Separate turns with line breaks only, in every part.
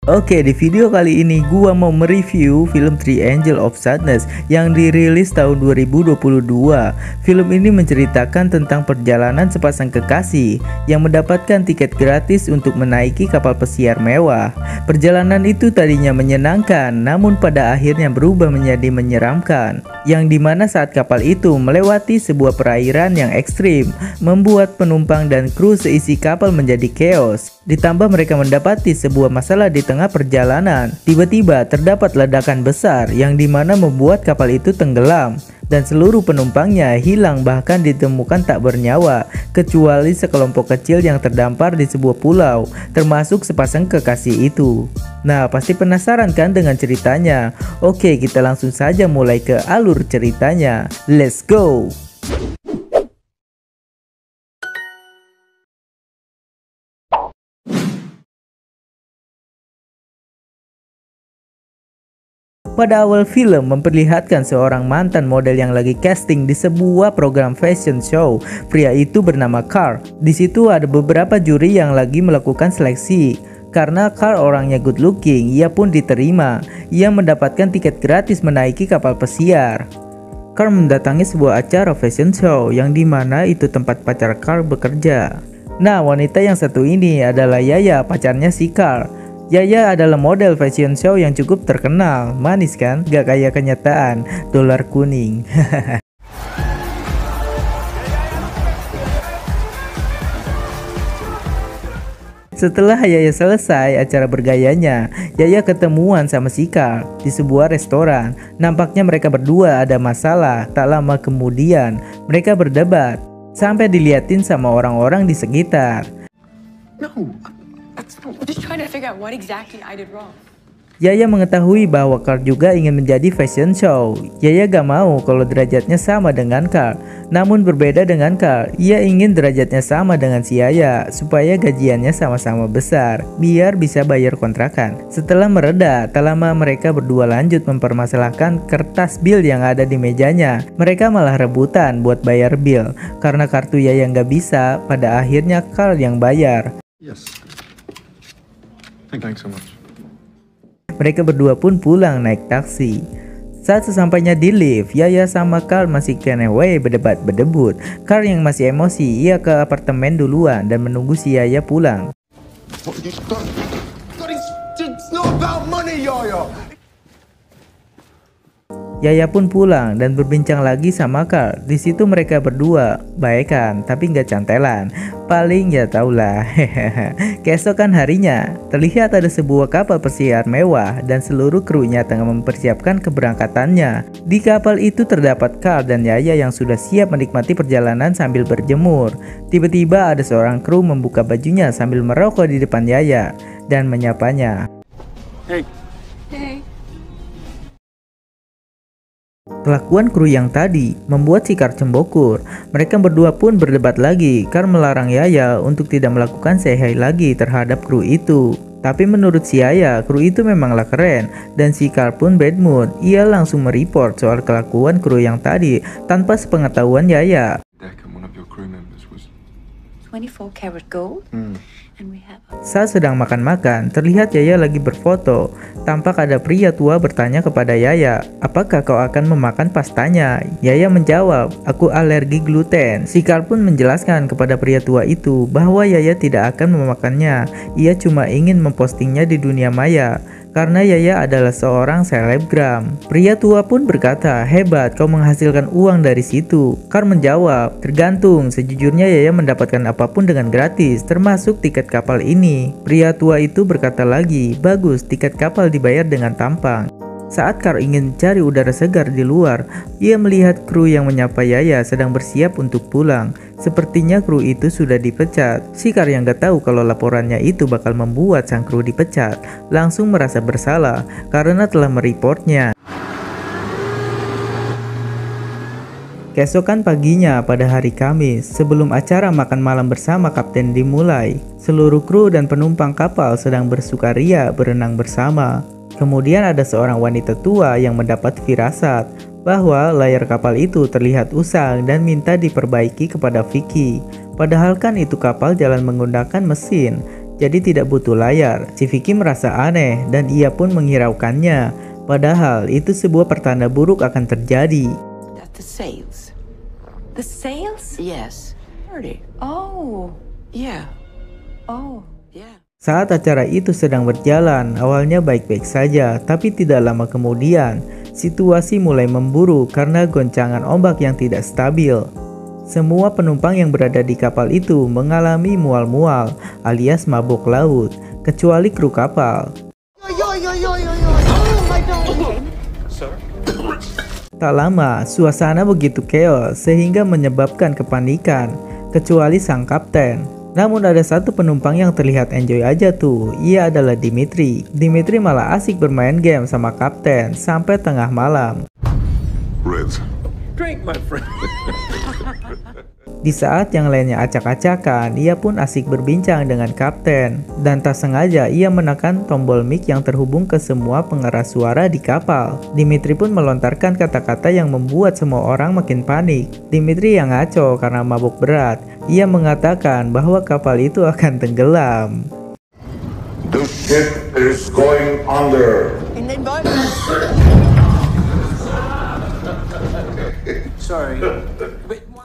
Oke, di video kali ini gua mau mereview film Triangle of Sadness yang dirilis tahun 2022. Film ini menceritakan tentang perjalanan sepasang kekasih yang mendapatkan tiket gratis untuk menaiki kapal pesiar mewah. Perjalanan itu tadinya menyenangkan, namun pada akhirnya berubah menjadi menyeramkan, yang dimana saat kapal itu melewati sebuah perairan yang ekstrim, membuat penumpang dan kru seisi kapal menjadi chaos. Ditambah mereka mendapati sebuah masalah di tengah perjalanan. Tiba-tiba terdapat ledakan besar yang dimana membuat kapal itu tenggelam dan seluruh penumpangnya hilang, bahkan ditemukan tak bernyawa kecuali sekelompok kecil yang terdampar di sebuah pulau, termasuk sepasang kekasih itu. Nah, pasti penasaran kan dengan ceritanya? Oke, kita langsung saja mulai ke alur ceritanya. Let's go! Pada awal film memperlihatkan seorang mantan model yang lagi casting di sebuah program fashion show. Pria itu bernama Carl. Di situ ada beberapa juri yang lagi melakukan seleksi. Karena Carl orangnya good looking, ia pun diterima. Ia mendapatkan tiket gratis menaiki kapal pesiar. Carl mendatangi sebuah acara fashion show yang dimana itu tempat pacar Carl bekerja. Nah, wanita yang satu ini adalah Yaya, pacarnya si Carl. Yaya adalah model fashion show yang cukup terkenal. Manis kan? Gak kayak kenyataan, dolar kuning. Setelah Yaya selesai acara bergayanya, Yaya ketemuan sama si Carl di sebuah restoran. Nampaknya mereka berdua ada masalah. Tak lama kemudian mereka berdebat sampai diliatin sama orang-orang di sekitar.
I'm just trying to figure out what exactly I did wrong.
Yaya mengetahui bahwa Carl juga ingin menjadi fashion show. Yaya gak mau kalau derajatnya sama dengan Carl. Namun berbeda dengan Carl, ia ingin derajatnya sama dengan si Yaya supaya gajiannya sama-sama besar, biar bisa bayar kontrakan. Setelah mereda, tak lama mereka berdua lanjut mempermasalahkan kertas bill yang ada di mejanya. Mereka malah rebutan buat bayar bill. Karena kartu Yaya gak bisa, pada akhirnya Carl yang bayar.
Yes. Thanks so much.
Mereka berdua pun pulang naik taksi. Saat sesampainya di lift, Yaya sama Carl masih keneway berdebat-berdebut. Carl yang masih emosi, ia ke apartemen duluan dan menunggu si Yaya pulang. Yaya pun pulang dan berbincang lagi sama Carl. Di situ mereka berdua baikan, tapi nggak cantelan. Paling ya taulah. Keesokan harinya, terlihat ada sebuah kapal pesiar mewah dan seluruh krunya tengah mempersiapkan keberangkatannya. Di kapal itu terdapat Carl dan Yaya yang sudah siap menikmati perjalanan sambil berjemur. Tiba-tiba ada seorang kru membuka bajunya sambil merokok di depan Yaya dan menyapanya.
Hey.
Hey.
Kelakuan kru yang tadi membuat si Carl cembokur. Mereka berdua pun berdebat lagi. Carl melarang Yaya untuk tidak melakukan say hi lagi terhadap kru itu. Tapi menurut si Yaya, kru itu memanglah keren. Dan si Carl pun bad mood. Ia langsung mereport soal kelakuan kru yang tadi tanpa sepengetahuan Yaya.
24 karat gold. And we have
Saat sedang makan-makan, terlihat Yaya lagi berfoto. Tampak ada pria tua bertanya kepada Yaya, "Apakah kau akan memakan pastanya?" Yaya menjawab, "Aku alergi gluten." Si Carl pun menjelaskan kepada pria tua itu bahwa Yaya tidak akan memakannya. Ia cuma ingin mempostingnya di dunia maya. Karena Yaya adalah seorang selebgram. Pria tua pun berkata, "Hebat, kau menghasilkan uang dari situ." Carl menjawab, "Tergantung, sejujurnya Yaya mendapatkan apapun dengan gratis, termasuk tiket kapal ini." Pria tua itu berkata lagi, "Bagus, tiket kapal dibayar dengan tampang." Saat Carl ingin cari udara segar di luar, ia melihat kru yang menyapa Yaya sedang bersiap untuk pulang. Sepertinya kru itu sudah dipecat. Si Carl yang gak tahu kalau laporannya itu bakal membuat sang kru dipecat, langsung merasa bersalah karena telah mereportnya. Keesokan paginya pada hari Kamis, sebelum acara makan malam bersama kapten dimulai, seluruh kru dan penumpang kapal sedang bersukaria berenang bersama. Kemudian ada seorang wanita tua yang mendapat firasat bahwa layar kapal itu terlihat usang dan minta diperbaiki kepada Vicky. Padahal kan itu kapal jalan menggunakan mesin, jadi tidak butuh layar. Si Vicky merasa aneh dan ia pun menghiraukannya. Padahal itu sebuah pertanda buruk akan terjadi.
That's the sails.
The sails?
Yes. Heard it.
Oh.
Yeah.
Oh.
Yeah.
Saat acara itu sedang berjalan, awalnya baik-baik saja, tapi tidak lama kemudian, situasi mulai memburuk karena goncangan ombak yang tidak stabil. Semua penumpang yang berada di kapal itu mengalami mual-mual alias mabuk laut, kecuali kru kapal. Tak lama, suasana begitu chaos sehingga menyebabkan kepanikan, kecuali sang kapten. Namun ada satu penumpang yang terlihat enjoy aja tuh, ia adalah Dimitri. Dimitri malah asik bermain game sama kapten sampai tengah malam.
Reds.
Drink, my friend.
Di saat yang lainnya acak-acakan, ia pun asik berbincang dengan kapten. Dan tak sengaja ia menekan tombol mic yang terhubung ke semua pengeras suara di kapal. Dimitri pun melontarkan kata-kata yang membuat semua orang makin panik. Dimitri yang ngaco karena mabuk berat. Ia mengatakan bahwa kapal itu akan tenggelam.
The ship is going under.
Sorry.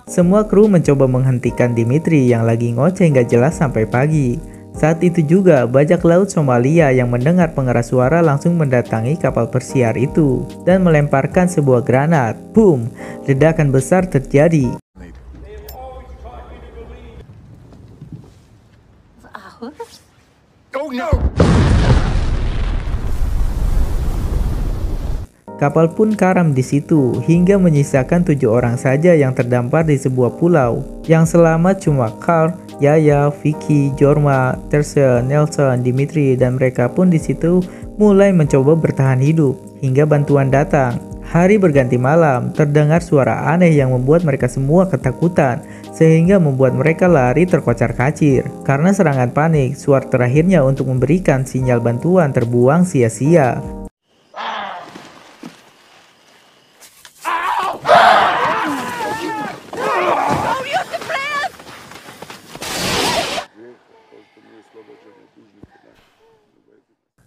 Semua kru mencoba menghentikan Dimitri yang lagi ngoceh nggak jelas sampai pagi. Saat itu juga bajak laut Somalia yang mendengar pengeras suara langsung mendatangi kapal persiar itu dan melemparkan sebuah granat. Boom! Ledakan besar terjadi.
Oh no!
Kapal pun karam di situ hingga menyisakan 7 orang saja yang terdampar di sebuah pulau. Yang selamat cuma Carl, Yaya, Vicky, Jorma, Terse, Nelson, Dimitri, dan mereka pun di situ mulai mencoba bertahan hidup hingga bantuan datang. Hari berganti malam, terdengar suara aneh yang membuat mereka semua ketakutan sehingga membuat mereka lari terkocar-kacir. Karena serangan panik, suara terakhirnya untuk memberikan sinyal bantuan terbuang sia-sia.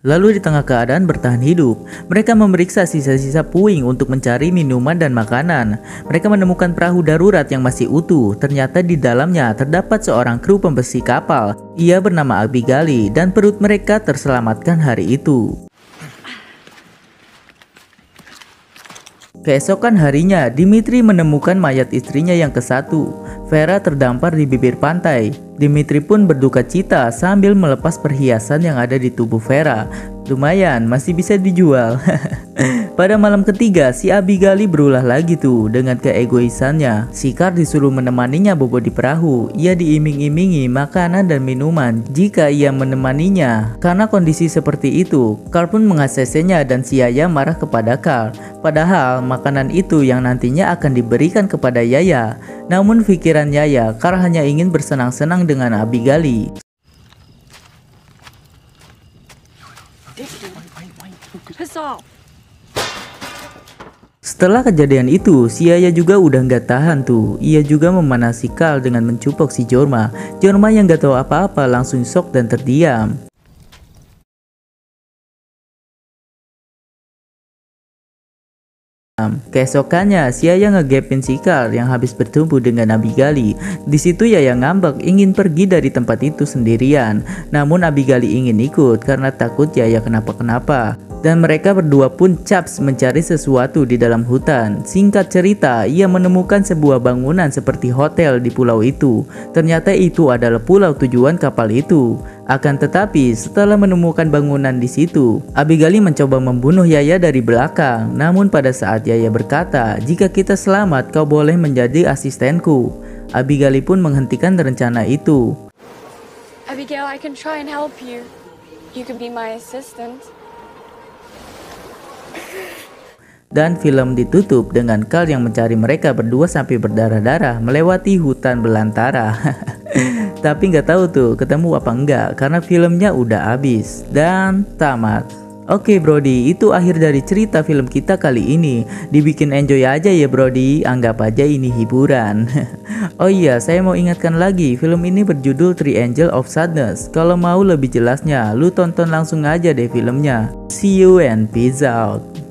Lalu di tengah keadaan bertahan hidup, mereka memeriksa sisa-sisa puing untuk mencari minuman dan makanan. Mereka menemukan perahu darurat yang masih utuh. Ternyata di dalamnya terdapat seorang kru pembesi kapal. Ia bernama Abigail dan perut mereka terselamatkan hari itu. Keesokan harinya, Dimitri menemukan mayat istrinya yang ke-1. Vera terdampar di bibir pantai. Dimitri pun berduka cita sambil melepas perhiasan yang ada di tubuh Vera. Lumayan, masih bisa dijual. Pada malam ketiga, si Abigail berulah lagi tuh dengan keegoisannya. Si Carl disuruh menemaninya bobo di perahu. Ia diiming-imingi makanan dan minuman jika ia menemaninya. Karena kondisi seperti itu, Carl pun mengaksesnya dan si Yaya marah kepada Carl. Padahal makanan itu yang nantinya akan diberikan kepada Yaya. Namun pikiran Yaya, Carl hanya ingin bersenang-senang dengan Abigail. Setelah kejadian itu, si Yaya juga udah nggak tahan tuh. Ia juga memanasi Carl dengan mencupok si Jorma. Jorma yang nggak tahu apa-apa langsung shock dan terdiam. Keesokannya, si Yaya ngegapin si Carl yang habis bertumbuh dengan Abigail. Di situ Yaya ngambek ingin pergi dari tempat itu sendirian. Namun Abigail ingin ikut karena takut Yaya kenapa-kenapa. Dan mereka berdua pun caps mencari sesuatu di dalam hutan. Singkat cerita, ia menemukan sebuah bangunan seperti hotel di pulau itu. Ternyata itu adalah pulau tujuan kapal itu. Akan tetapi, setelah menemukan bangunan di situ, Abigail mencoba membunuh Yaya dari belakang. Namun pada saat Yaya berkata, "Jika kita selamat, kau boleh menjadi asistenku." Abigail pun menghentikan rencana itu.
Abigail, I can try and help you. You can be my assistant.
Dan film ditutup dengan Carl yang mencari mereka berdua sampai berdarah-darah melewati hutan belantara. Tapi nggak tahu tuh ketemu apa enggak karena filmnya udah habis dan tamat. Oke Brody, itu akhir dari cerita film kita kali ini. Dibikin enjoy aja ya Brody, anggap aja ini hiburan. Oh iya, saya mau ingatkan lagi, film ini berjudul Triangle of Sadness. Kalau mau lebih jelasnya, lu tonton langsung aja deh filmnya. See you and peace out.